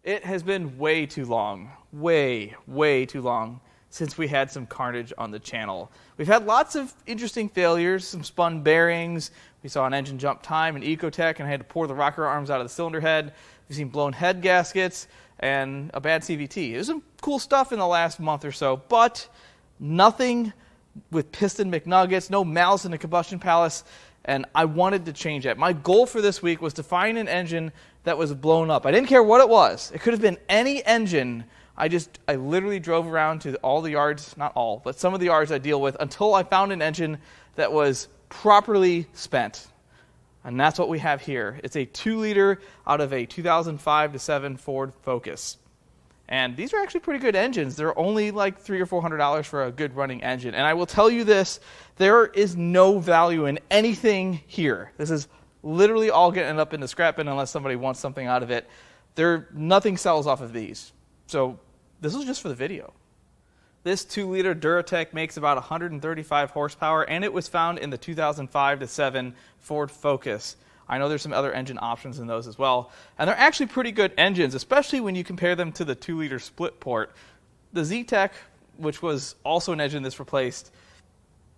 It has been way too long, way too long since we had some carnage on the channel. We've had lots of interesting failures, some spun bearings. We saw an engine jump time in Ecotech and I had to pour the rocker arms out of the cylinder head. We've seen blown head gaskets and a bad CVT. There's some cool stuff in the last month or so, but nothing with piston McNuggets, no malice in the combustion palace, and I wanted to change that. My goal for this week was to find an engine that was blown up. I didn't care what it was. It could have been any engine. I literally drove around to all the yards, not all, but some of the yards I deal with until I found an engine that was properly spent. And that's what we have here. It's a 2-liter out of a 2005-7 Ford Focus. And these are actually pretty good engines. They're only like $300 or $400 for a good running engine. And I will tell you this, there is no value in anything here. This is literally all going to end up in the scrap bin unless somebody wants something out of it. Nothing sells off of these. So this was just for the video. This 2-liter Duratec makes about 135 horsepower, and it was found in the 2005-7 Ford Focus. I know there's some other engine options in those as well. And they're actually pretty good engines, especially when you compare them to the 2-liter split port. The Z-Tech, which was also an engine this replaced,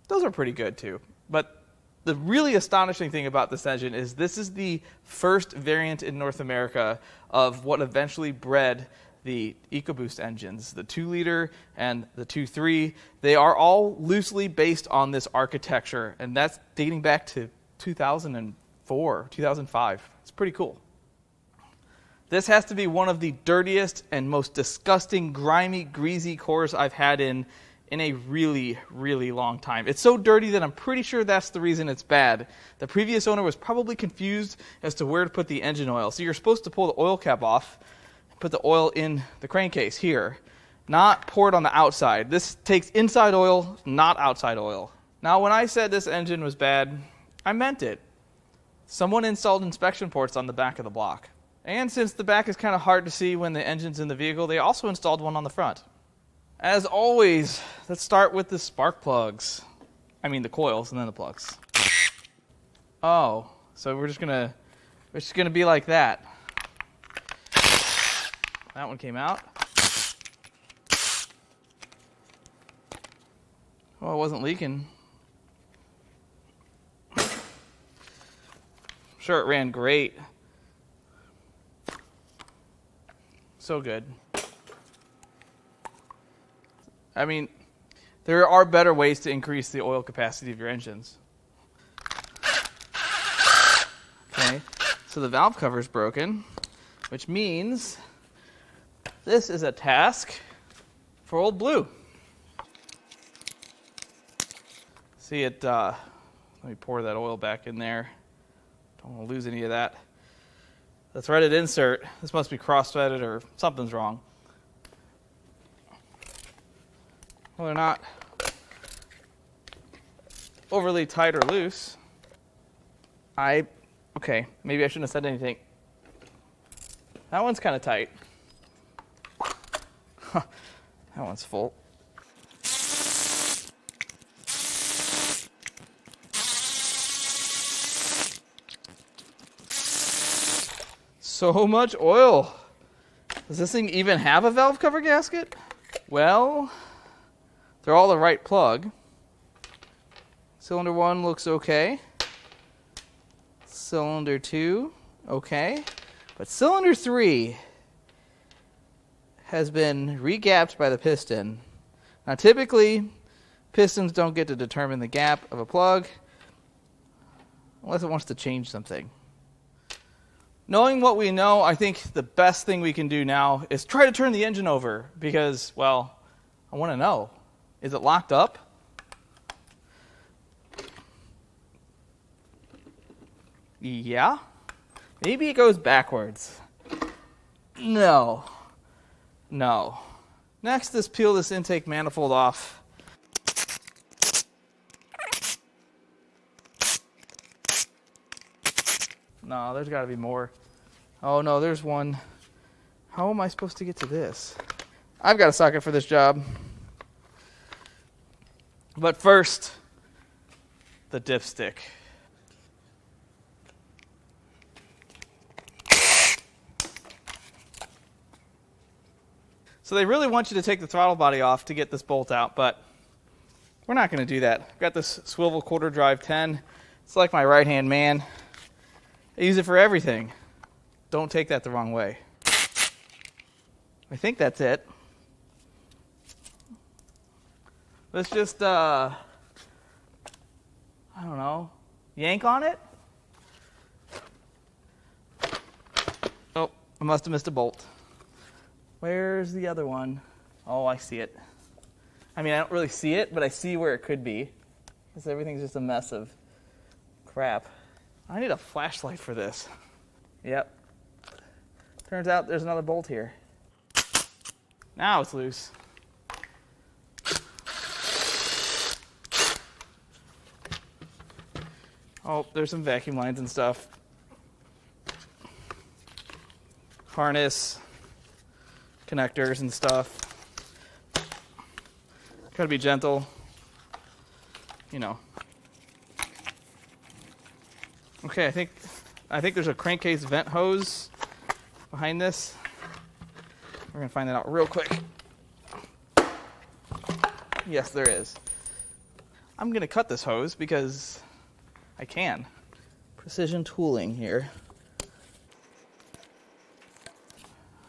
those are pretty good too. But the really astonishing thing about this engine is this is the first variant in North America of what eventually bred the EcoBoost engines, the 2-liter and the 2.3. They are all loosely based on this architecture, and that's dating back to 2004, 2005. It's pretty cool. This has to be one of the dirtiest and most disgusting, grimy, greasy cores I've had in a really, really long time. It's so dirty that I'm pretty sure that's the reason it's bad. The previous owner was probably confused as to where to put the engine oil. So you're supposed to pull the oil cap off, put the oil in the crankcase here, not pour it on the outside. This takes inside oil, not outside oil. Now, when I said this engine was bad, I meant it. Someone installed inspection ports on the back of the block. And since the back is kind of hard to see when the engine's in the vehicle, they also installed one on the front. As always, let's start with the spark plugs. I mean the coils and then the plugs. Oh, so we're just gonna be like that. That one came out. Oh, it wasn't leaking. Sure, it ran great. So good. I mean, there are better ways to increase the oil capacity of your engines. Okay, so the valve cover is broken, which means this is a task for Old Blue. See it, let me pour that oil back in there. Don't want to lose any of that. The threaded insert, this must be cross-threaded or something's wrong. Well, they're not overly tight or loose. Okay, maybe I shouldn't have said anything. That one's kind of tight. That one's full. So much oil. Does this thing even have a valve cover gasket? Well, they're all the right plug. Cylinder 1 looks okay. Cylinder 2, okay. But cylinder 3 has been regapped by the piston. Now typically, pistons don't get to determine the gap of a plug unless it wants to change something. Knowing what we know, I think the best thing we can do now is try to turn the engine over because, well, I want to know. Is it locked up? Yeah. Maybe it goes backwards. No. Next is peel this intake manifold off. No, there's got to be more. Oh no, there's one. How am I supposed to get to this? I've got a socket for this job. But first, the dipstick. So they really want you to take the throttle body off to get this bolt out, but we're not going to do that. I've got this swivel quarter drive 10. It's like my right-hand man. I use it for everything. Don't take that the wrong way. I think that's it. Let's just, I don't know, yank on it? Oh, I must have missed a bolt. Where's the other one? Oh, I see it. I mean, I don't really see it, but I see where it could be. Because everything's just a mess of crap. I need a flashlight for this. Yep. Turns out there's another bolt here. Now it's loose. Oh, there's some vacuum lines and stuff. Harness, connectors and stuff. Gotta be gentle, you know. Okay, I think there's a crankcase vent hose behind this. We're gonna find that out real quick. Yes, there is. I'm gonna cut this hose because I can. Precision tooling here.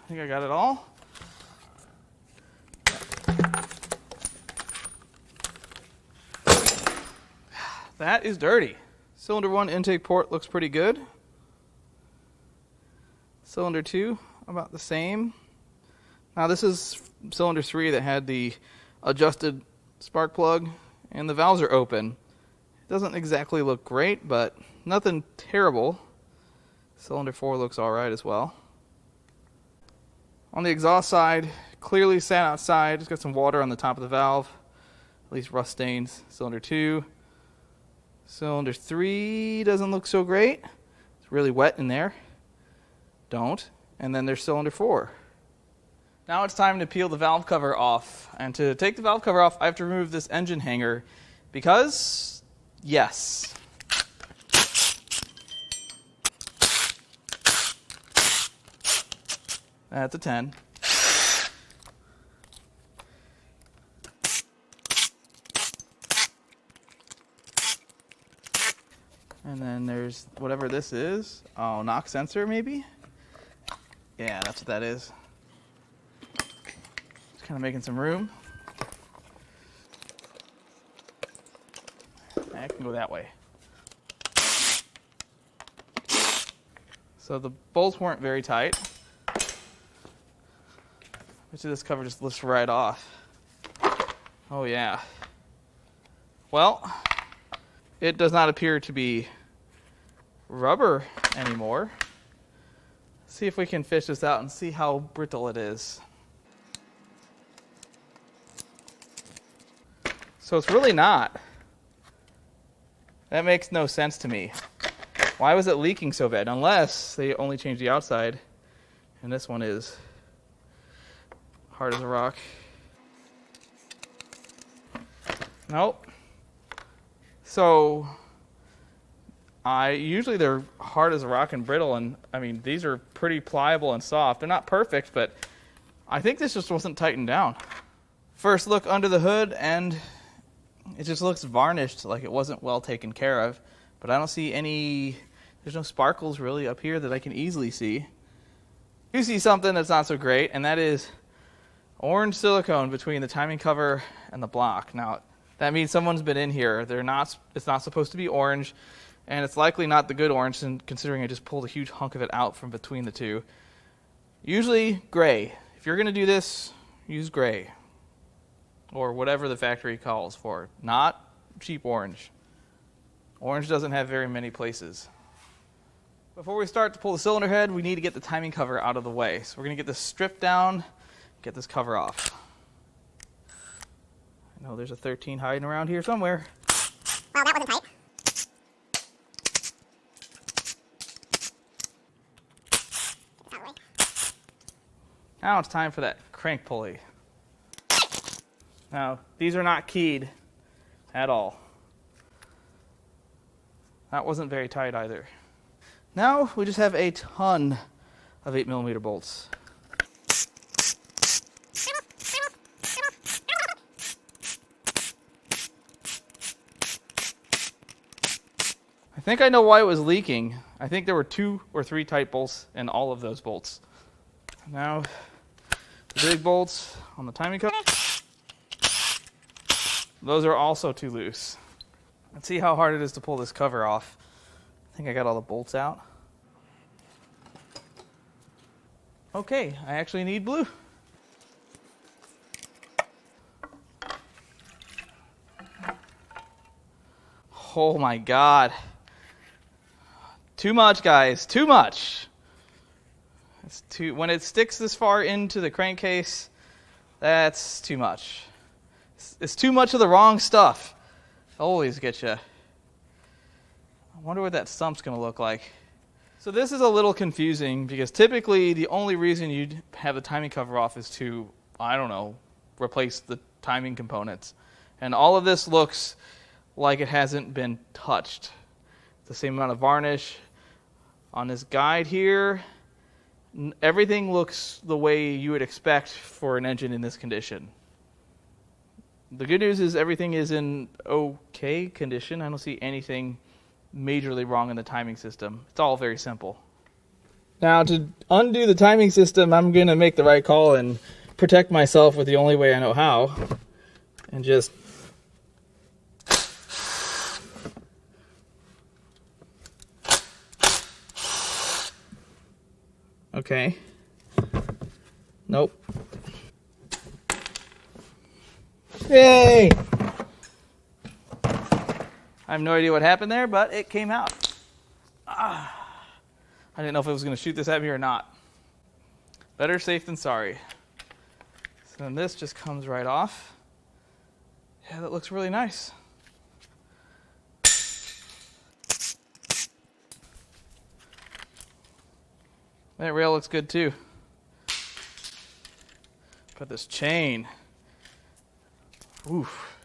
I think I got it all. That is dirty. Cylinder 1 intake port looks pretty good. Cylinder 2, about the same. Now this is cylinder 3 that had the adjusted spark plug, and the valves are open. It doesn't exactly look great, but nothing terrible. Cylinder 4 looks alright as well. On the exhaust side, clearly sat outside. It's got some water on the top of the valve, at least rust stains. Cylinder 2. Cylinder 3 doesn't look so great. It's really wet in there. Don't. And then there's cylinder 4. Now it's time to peel the valve cover off. And to take the valve cover off, I have to remove this engine hanger because, yes. That's a 10. And then there's whatever this is. Oh, knock sensor maybe? Yeah, that's what that is. Just kind of making some room. I can go that way. So the bolts weren't very tight. So this cover just lifts right off. Oh yeah. Well, it does not appear to be rubber anymore. Let's see if we can fish this out and see how brittle it is. So it's really not. That makes no sense to me. Why was it leaking so bad? Unless they only changed the outside, and this one is hard as a rock. Nope. So usually they're hard as a rock and brittle, and I mean these are pretty pliable and soft. They're not perfect, but I think this just wasn't tightened down. First look under the hood, and it just looks varnished, like it wasn't well taken care of. But I don't see any, there's no sparkles really up here that I can easily see. You see something that's not so great, and that is orange silicone between the timing cover and the block. Now, that means someone's been in here. It's not supposed to be orange, and it's likely not the good orange, considering I just pulled a huge hunk of it out from between the two. Usually gray. If you're going to do this, use gray, or whatever the factory calls for. Not cheap orange. Orange doesn't have very many places. Before we start to pull the cylinder head, we need to get the timing cover out of the way. So we're going to get this stripped down, get this cover off. I know there's a 13 hiding around here somewhere. Well, that wasn't tight. Now it's time for that crank pulley. Now, these are not keyed at all. That wasn't very tight either. Now we just have a ton of 8mm bolts. think I know why it was leaking. I think there were 2 or 3 tight bolts in all of those bolts. Now, the big bolts on the timing cover, those are also too loose. Let's see how hard it is to pull this cover off. I think I got all the bolts out. Okay, I actually need blue. Oh my God. Too much, guys, too much. When it sticks this far into the crankcase, that's too much. It's too much of the wrong stuff. Always get you. I wonder what that stump's going to look like. So this is a little confusing because typically the only reason you'd have the timing cover off is to, I don't know, replace the timing components. And all of this looks like it hasn't been touched. The same amount of varnish on this guide here. Everything looks the way you would expect for an engine in this condition. The good news is everything is in okay condition. I don't see anything majorly wrong in the timing system. It's all very simple. Now to undo the timing system, I'm going to make the right call and protect myself with the only way I know how. And just okay. Nope. Yay! I have no idea what happened there, but it came out. I didn't know if it was going to shoot this at me or not. Better safe than sorry. So then this just comes right off. Yeah, that looks really nice. That rail looks good too. But this chain. Oof.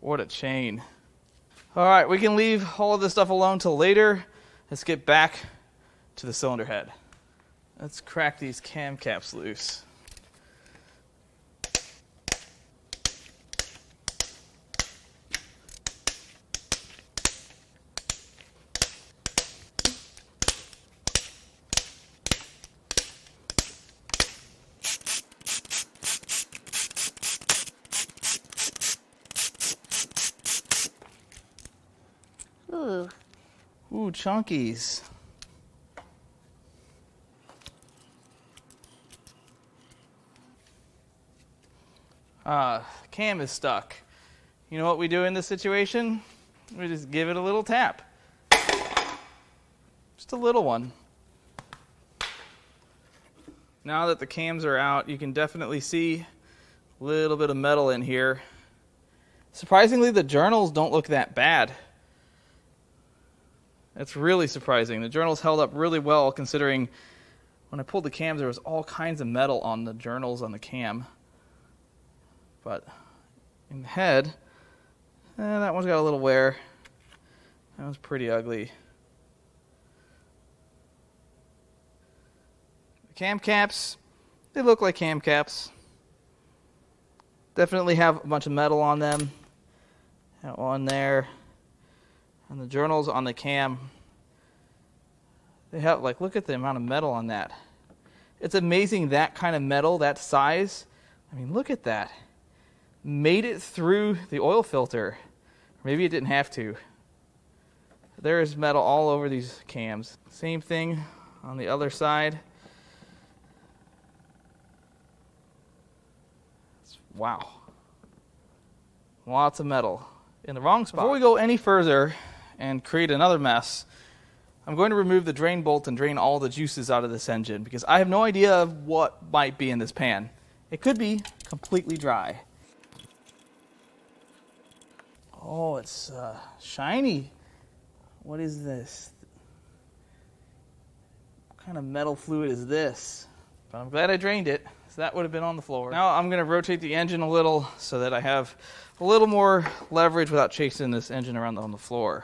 What a chain. All right, we can leave all of this stuff alone till later. Let's get back to the cylinder head. Let's crack these cam caps loose. Ooh, chunkies. Cam is stuck. You know what we do in this situation? We just give it a little tap. Just a little one. Now that the cams are out, you can definitely see a little bit of metal in here. Surprisingly, the journals don't look that bad. That's really surprising. The journals held up really well considering when I pulled the cams there was all kinds of metal on the journals on the cam. But in the head, that one's got a little wear. That was pretty ugly. The cam caps, they look like cam caps. Definitely have a bunch of metal on them. That one there. And the journals on the cam, they have, like, look at the amount of metal on that. It's amazing that kind of metal, that size. I mean, look at that. Made it through the oil filter. Maybe it didn't have to. There is metal all over these cams. Same thing on the other side. Wow. Lots of metal in the wrong spot. Before we go any further and create another mess, I'm going to remove the drain bolt and drain all the juices out of this engine because I have no idea what might be in this pan. It could be completely dry. Oh, it's shiny. What is this? What kind of metal fluid is this? But I'm glad I drained it, so that would have been on the floor. Now I'm going to rotate the engine a little so that I have a little more leverage without chasing this engine around on the floor.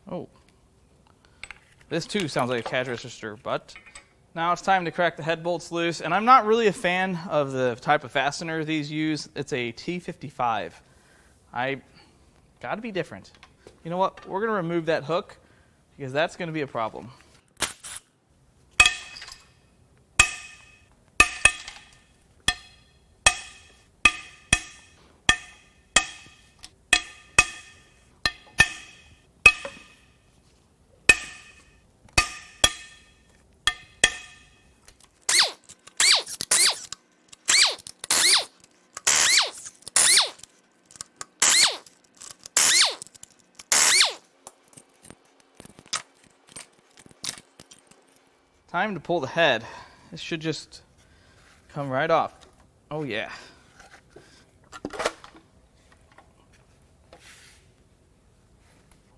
Oh, this too sounds like a cash register, but now it's time to crack the head bolts loose. And I'm not really a fan of the type of fastener these use. It's a T55. I got to be different. You know what? We're going to remove that hook because that's going to be a problem. Time to pull the head. This should just come right off. Oh yeah.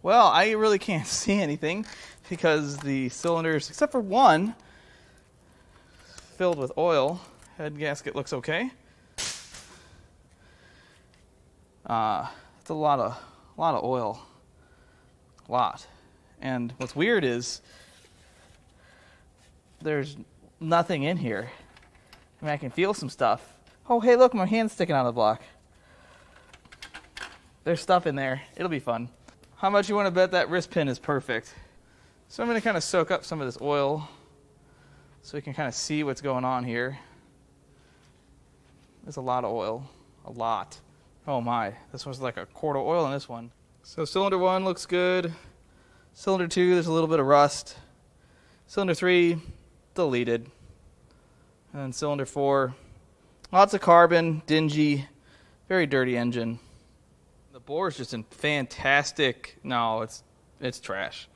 Well, I really can't see anything because the cylinders, except for one, filled with oil. Head gasket looks okay. It's a lot of oil. A lot. And what's weird is there's nothing in here. I mean, I can feel some stuff. Oh, hey, look, my hand's sticking out of the block. There's stuff in there. It'll be fun. How much you want to bet that wrist pin is perfect? So I'm going to kind of soak up some of this oil so we can kind of see what's going on here. There's a lot of oil. A lot. Oh my, this one's like a quart of oil in this one. So cylinder 1 looks good. Cylinder 2, there's a little bit of rust. Cylinder 3, deleted. And then cylinder 4, lots of carbon, dingy, very dirty engine. The bore is just in fantastic, no, it's trash.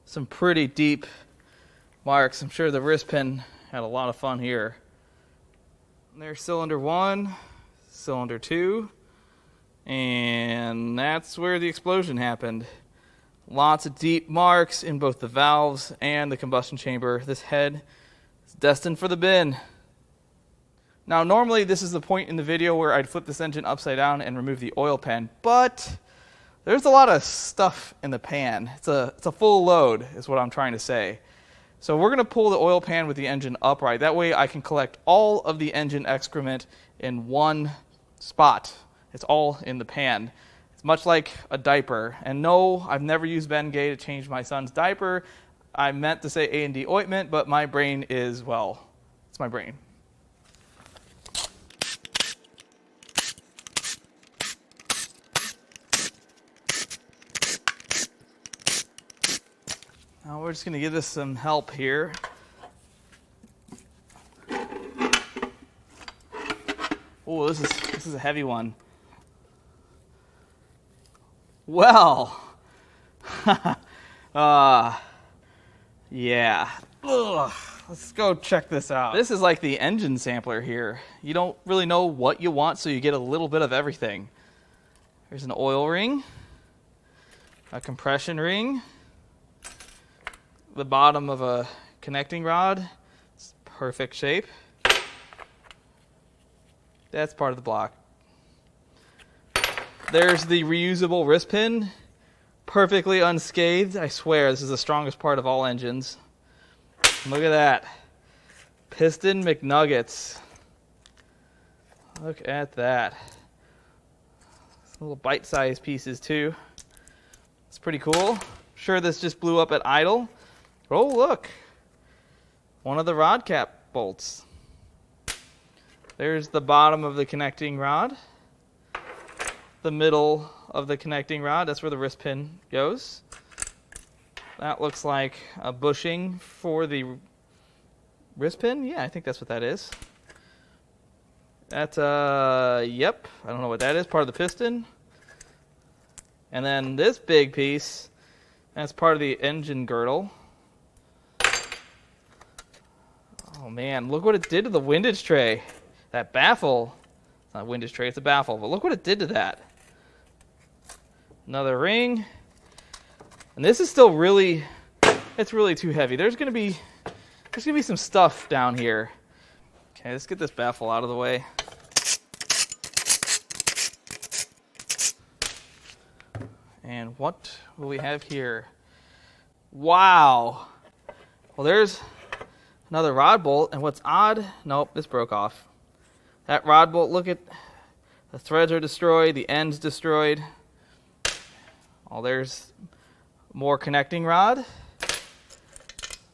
Some pretty deep marks. I'm sure the wrist pin had a lot of fun here. And there's cylinder 1, cylinder 2, and that's where the explosion happened. Lots of deep marks in both the valves and the combustion chamber. This head is destined for the bin. Now, normally this is the point in the video where I'd flip this engine upside down and remove the oil pan, but there's a lot of stuff in the pan. It's a full load, is what I'm trying to say. So we're going to pull the oil pan with the engine upright. That way I can collect all of the engine excrement in one spot. It's all in the pan. It's much like a diaper. And no, I've never used Bengay to change my son's diaper. I meant to say A&D ointment, but my brain is, well, it's my brain. Now we're just going to give this some help here. Oh, this is a heavy one. Well, yeah. Ugh. Let's go check this out. This is like the engine sampler here. You don't really know what you want, so you get a little bit of everything. There's an oil ring, a compression ring, the bottom of a connecting rod. It's perfect shape. That's part of the block. There's the reusable wrist pin, perfectly unscathed. I swear this is the strongest part of all engines. Look at that. Piston McNuggets. Look at that. Some little bite-sized pieces too. It's pretty cool. I'm sure this just blew up at idle. Oh, look. One of the rod cap bolts. There's the bottom of the connecting rod. The middle of the connecting rod, that's where the wrist pin goes. That looks like a bushing for the wrist pin. Yeah, I think that's what that is. That's, yep, I don't know what that is, part of the piston. And then this big piece, that's part of the engine girdle. Oh man, look what it did to the windage tray. That baffle, it's not a windage tray, it's a baffle, but look what it did to that. Another ring. And this is still really, it's really too heavy. There's gonna be some stuff down here. Okay, let's get this baffle out of the way. And what will we have here? Wow. Well, there's another rod bolt, and what's odd, nope, this broke off. That rod bolt, look at The threads are destroyed, the end's destroyed. Oh, there's more connecting rod.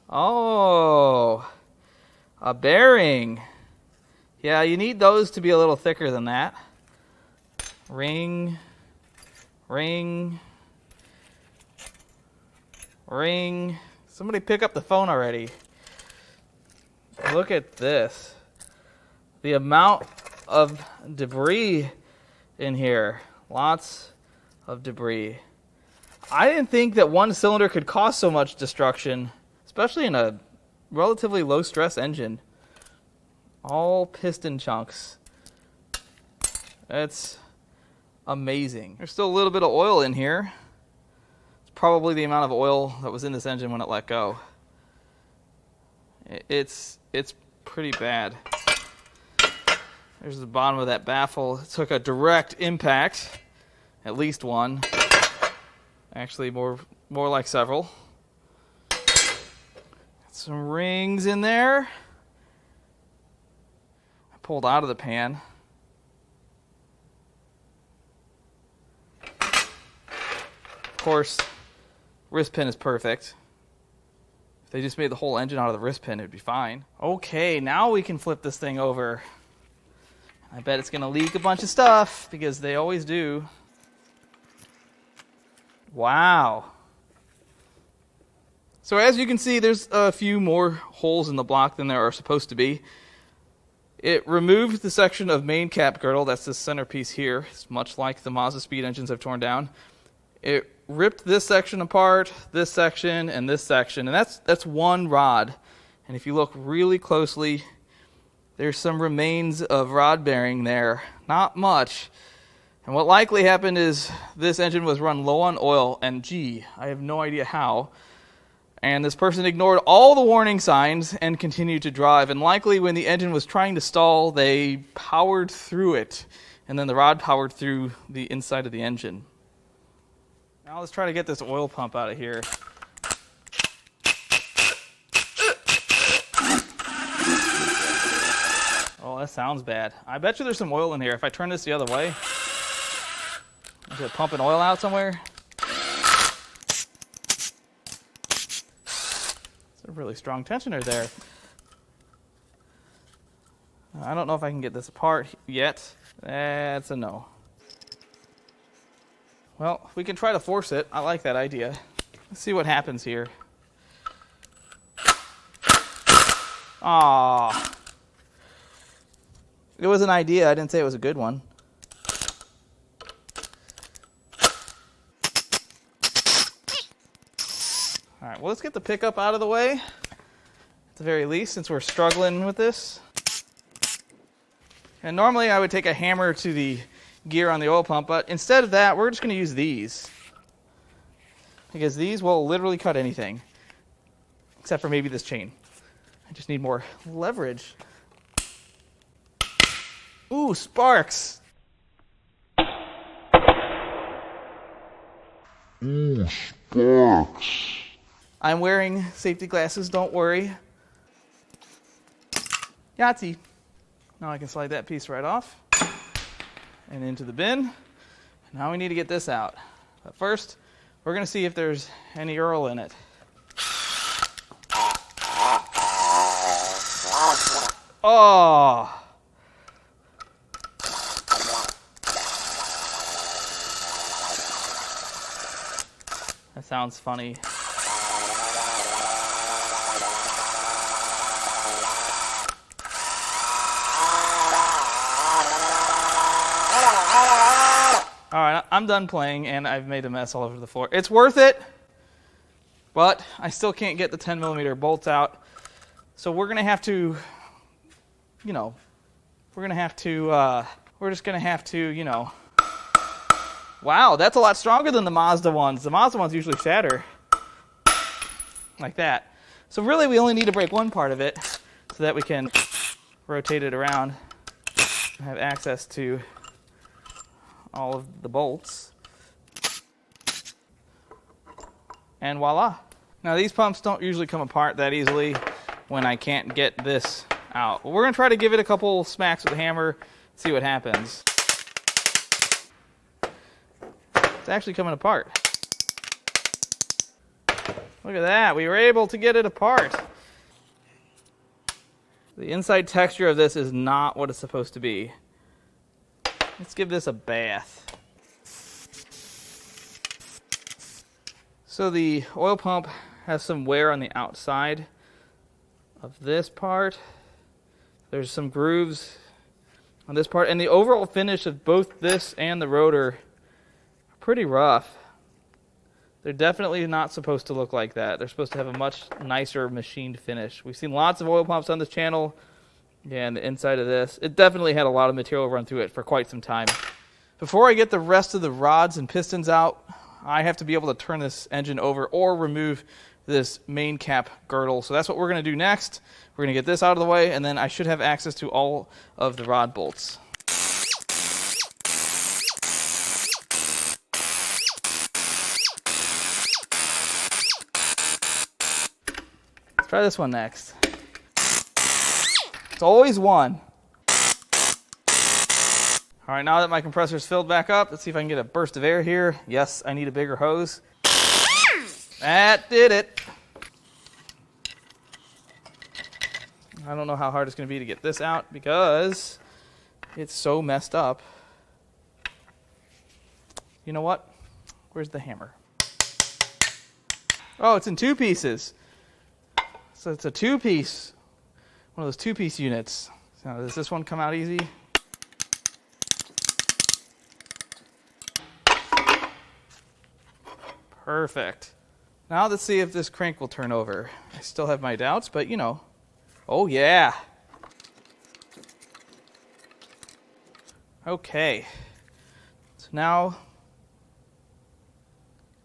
Oh, a bearing. Yeah, you need those to be a little thicker than that. Ring, ring, ring. Somebody pick up the phone already. Look at this. The amount of debris in here. Lots of debris. I didn't think that one cylinder could cause so much destruction, especially in a relatively low stress engine. All piston chunks. That's amazing. There's still a little bit of oil in here. It's probably the amount of oil that was in this engine when it let go. It's pretty bad. There's the bottom of that baffle. It took a direct impact, at least one. Actually, more like several. Some rings in there. I pulled out of the pan. Of course, wrist pin is perfect. If they just made the whole engine out of the wrist pin, it'd be fine. Okay, now we can flip this thing over. I bet it's going to leak a bunch of stuff, because they always do. Wow. So as you can see, there's a few more holes in the block than there are supposed to be. It removed the section of main cap girdle. That's the centerpiece here. It's much like the Mazda speed engines I've torn down. It ripped this section apart, this section, and this section. And that's one rod. And if you look really closely, there's some remains of rod bearing there. Not much. And what likely happened is this engine was run low on oil, and gee, I have no idea how. And this person ignored all the warning signs and continued to drive. And likely when the engine was trying to stall, they powered through it. And then the rod powered through the inside of the engine. Now let's try to get this oil pump out of here. Oh, that sounds bad. I bet you there's some oil in here. If I turn this the other way, is it pumping oil out somewhere? It's a really strong tensioner there. I don't know if I can get this apart yet. That's a no. Well, we can try to force it. I like that idea. Let's see what happens here. Ah. It was an idea. I didn't say it was a good one. All right, well, let's get the pickup out of the way, at the very least, since we're struggling with this. And normally I would take a hammer to the gear on the oil pump, but instead of that, we're just going to use these. Because these will literally cut anything, except for maybe this chain. I just need more leverage. Ooh, sparks! Ooh, sparks! I'm wearing safety glasses, don't worry. Yahtzee. Now I can slide that piece right off and into the bin. Now we need to get this out. But first, we're going to see if there's any Earl in it. Oh! That sounds funny. Alright, I'm done playing, and I've made a mess all over the floor. It's worth it, but I still can't get the 10mm bolts out. So we're going to have to, we're just going to have to, Wow, that's a lot stronger than the Mazda ones. The Mazda ones usually shatter like that. So really we only need to break one part of it so that we can rotate it around and have access to all of the bolts. And voila. Now these pumps don't usually come apart that easily when I can't get this out. But we're going to try to give it a couple smacks with the hammer, see what happens. It's actually coming apart. Look at that. We were able to get it apart. The inside texture of this is not what it's supposed to be. Let's give this a bath. So the oil pump has some wear on the outside of this part. There's some grooves on this part, and the overall finish of both this and the rotor are pretty rough. They're definitely not supposed to look like that. They're supposed to have a much nicer machined finish. We've seen lots of oil pumps on this channel, and the inside of this, it definitely had a lot of material run through it for quite some time. Before I get the rest of the rods and pistons out, I have to be able to turn this engine over or remove this main cap girdle. So that's what we're going to do next. We're going to get this out of the way, and then I should have access to all of the rod bolts. Let's try this one next. It's always one. All right, now that my compressor's filled back up, let's see if I can get a burst of air here. Yes, I need a bigger hose. That did it. I don't know how hard it's going to be to get this out because it's so messed up. You know what? Where's the hammer? Oh, it's in two pieces. So it's a two-piece, one of those two-piece units. So does this one come out easy? Perfect. Now let's see if this crank will turn over. I still have my doubts, but you know. Oh yeah. Okay. So now,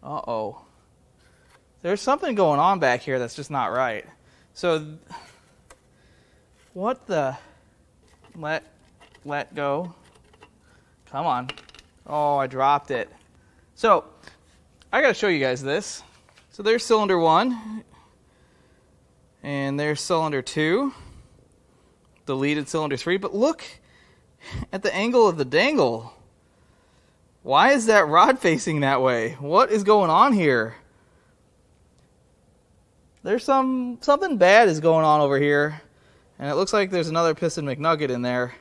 uh-oh. There's something going on back here that's just not right. So, what the? Let go. Come on. Oh, I dropped it. So, I gotta show you guys this. So there's cylinder 1, and there's cylinder 2, deleted cylinder 3, but look at the angle of the dangle. Why is that rod facing that way? What is going on here? There's something bad is going on over here, and it looks like there's another piston McNugget in there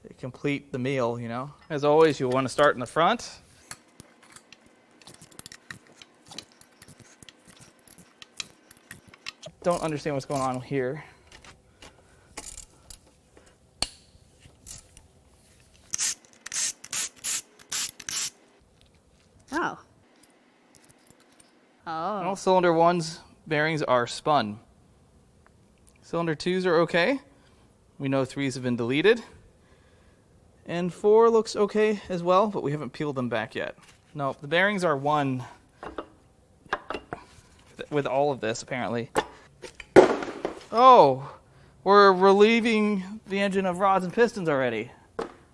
to complete the meal, you know. As always, you'll want to start in the front. Don't understand what's going on here. Oh. Oh. Well, cylinder 1's bearings are spun. Cylinder 2's are okay. We know 3's have been deleted. And 4 looks okay as well, but we haven't peeled them back yet. No, the bearings are 1 with all of this, apparently. Oh, we're relieving the engine of rods and pistons already.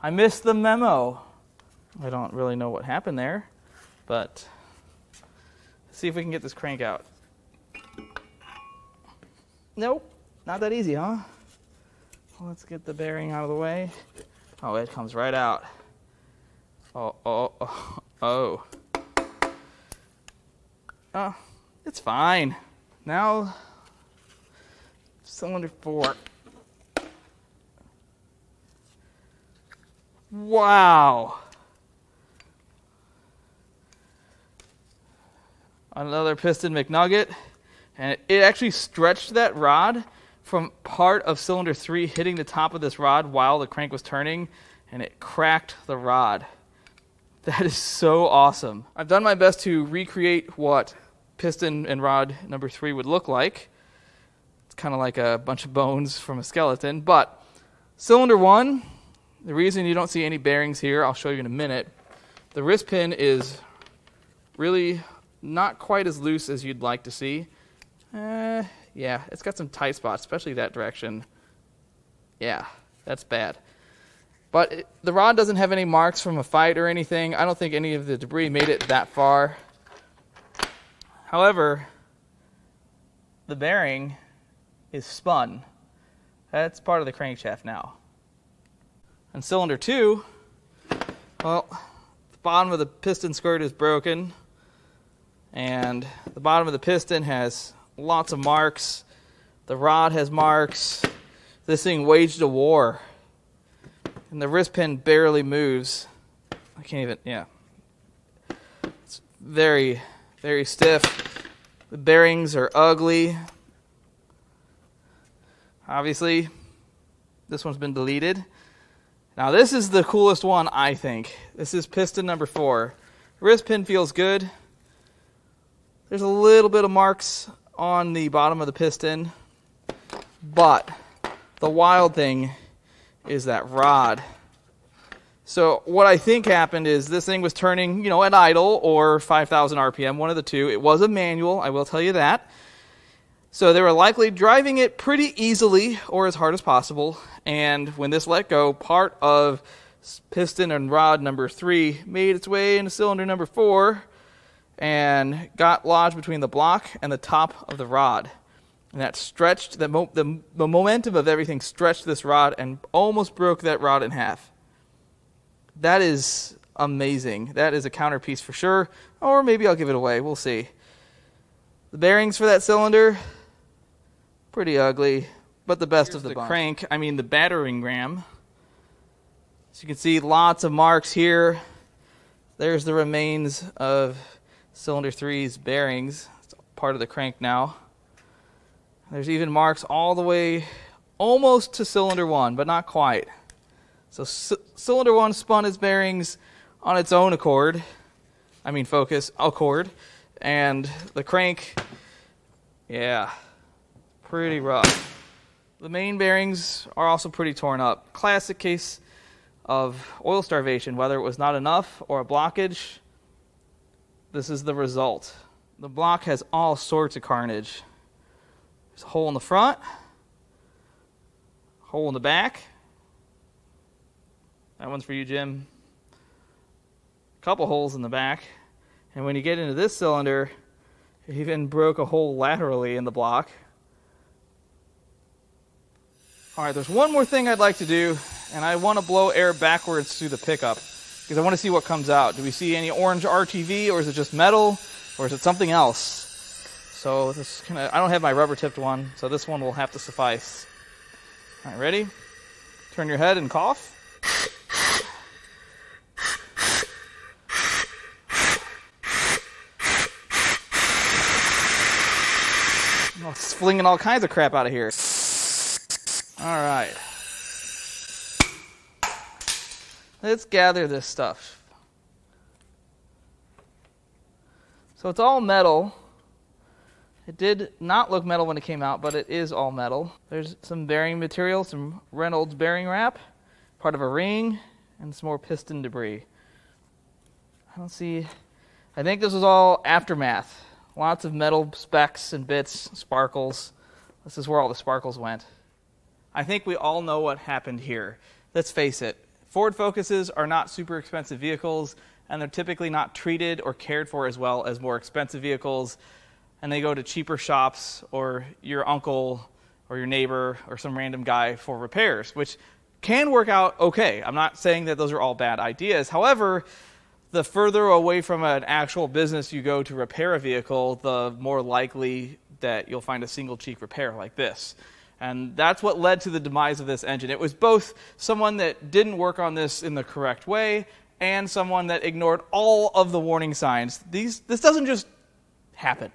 I missed the memo. I don't really know what happened there, but let's see if we can get this crank out. Nope, not that easy, huh? Let's get the bearing out of the way. Oh, it comes right out. Oh. Oh, it's fine. Now, cylinder 4. Wow. Another piston McNugget. And it actually stretched that rod from part of cylinder 3 hitting the top of this rod while the crank was turning, and it cracked the rod. That is so awesome. I've done my best to recreate what piston and rod number 3 would look like. It's kind of like a bunch of bones from a skeleton, but cylinder 1, the reason you don't see any bearings here, I'll show you in a minute. The wrist pin is really not quite as loose as you'd like to see. Yeah, it's got some tight spots, especially that direction. Yeah, that's bad. But the rod doesn't have any marks from a fight or anything. I don't think any of the debris made it that far. However, the bearing is spun. That's part of the crankshaft now. And cylinder 2, well, the bottom of the piston skirt is broken, and the bottom of the piston has lots of marks. The rod has marks. This thing waged a war, and the wrist pin barely moves. I can't even, yeah. It's very, very stiff. The bearings are ugly. Obviously, this one's been deleted. Now, this is the coolest one, I think. This is piston number 4. Wrist pin feels good. There's a little bit of marks on the bottom of the piston, but the wild thing is that rod. So what I think happened is this thing was turning, at idle or 5,000 RPM, one of the two. It was a manual, I will tell you that. So they were likely driving it pretty easily or as hard as possible. And when this let go, part of piston and rod number 3 made its way into cylinder number 4 and got lodged between the block and the top of the rod. And that stretched, the momentum of everything stretched this rod and almost broke that rod in half. That is amazing. That is a counterpiece for sure. Or maybe I'll give it away. We'll see. The bearings for that cylinder, pretty ugly, but the best of the bunch. The battering ram. As you can see, lots of marks here. There's the remains of cylinder 3's bearings. It's part of the crank now. There's even marks all the way almost to cylinder 1, but not quite. So cylinder 1 spun its bearings on its own accord. Accord. And the crank, yeah, pretty rough. The main bearings are also pretty torn up. Classic case of oil starvation, whether it was not enough or a blockage. This is the result. The block has all sorts of carnage. There's a hole in the front, hole in the back. That one's for you, Jim. A couple holes in the back. And when you get into this cylinder, it even broke a hole laterally in the block. All right, there's one more thing I'd like to do, and I want to blow air backwards through the pickup because I want to see what comes out. Do we see any orange RTV, or is it just metal, or is it something else? So I don't have my rubber-tipped one, so this one will have to suffice. All right, ready? Turn your head and cough. Oh, it's flinging all kinds of crap out of here. All right. Let's gather this stuff. So it's all metal. It did not look metal when it came out, but it is all metal. There's some bearing material, some Reynolds bearing wrap, part of a ring, and some more piston debris. I think this was all aftermath. Lots of metal specks and bits, sparkles. This is where all the sparkles went. I think we all know what happened here. Let's face it, Ford Focuses are not super expensive vehicles, and they're typically not treated or cared for as well as more expensive vehicles, and they go to cheaper shops or your uncle or your neighbor or some random guy for repairs, which can work out okay. I'm not saying that those are all bad ideas. However, the further away from an actual business you go to repair a vehicle, the more likely that you'll find a single cheek repair like this. And that's what led to the demise of this engine. It was both someone that didn't work on this in the correct way and someone that ignored all of the warning signs. This doesn't just happen.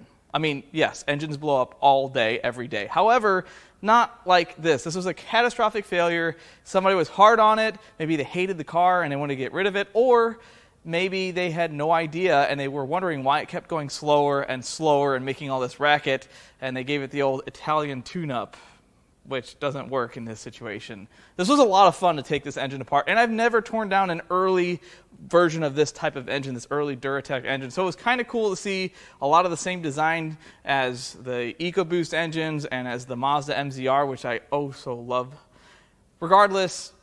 Yes, engines blow up all day, every day. However, not like this. This was a catastrophic failure. Somebody was hard on it. Maybe they hated the car and they wanted to get rid of it. Or maybe they had no idea and they were wondering why it kept going slower and slower and making all this racket, and they gave it the old Italian tune-up, which doesn't work in this situation. This was a lot of fun to take this engine apart, and I've never torn down an early version of this type of engine, this early Duratec engine, so it was kind of cool to see a lot of the same design as the EcoBoost engines and as the Mazda MZR, which I so love. Regardless,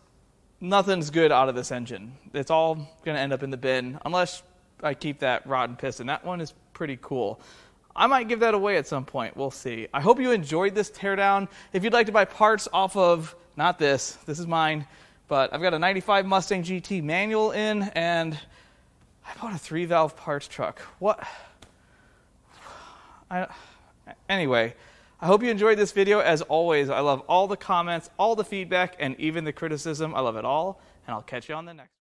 nothing's good out of this engine. It's all going to end up in the bin, unless I keep that rod and piston. That one is pretty cool. I might give that away at some point. We'll see. I hope you enjoyed this teardown. If you'd like to buy parts off of, not this is mine, but I've got a 95 Mustang GT manual in, and I bought a 3-valve parts truck. What? Anyway, I hope you enjoyed this video. As always, I love all the comments, all the feedback, and even the criticism. I love it all, and I'll catch you on the next one.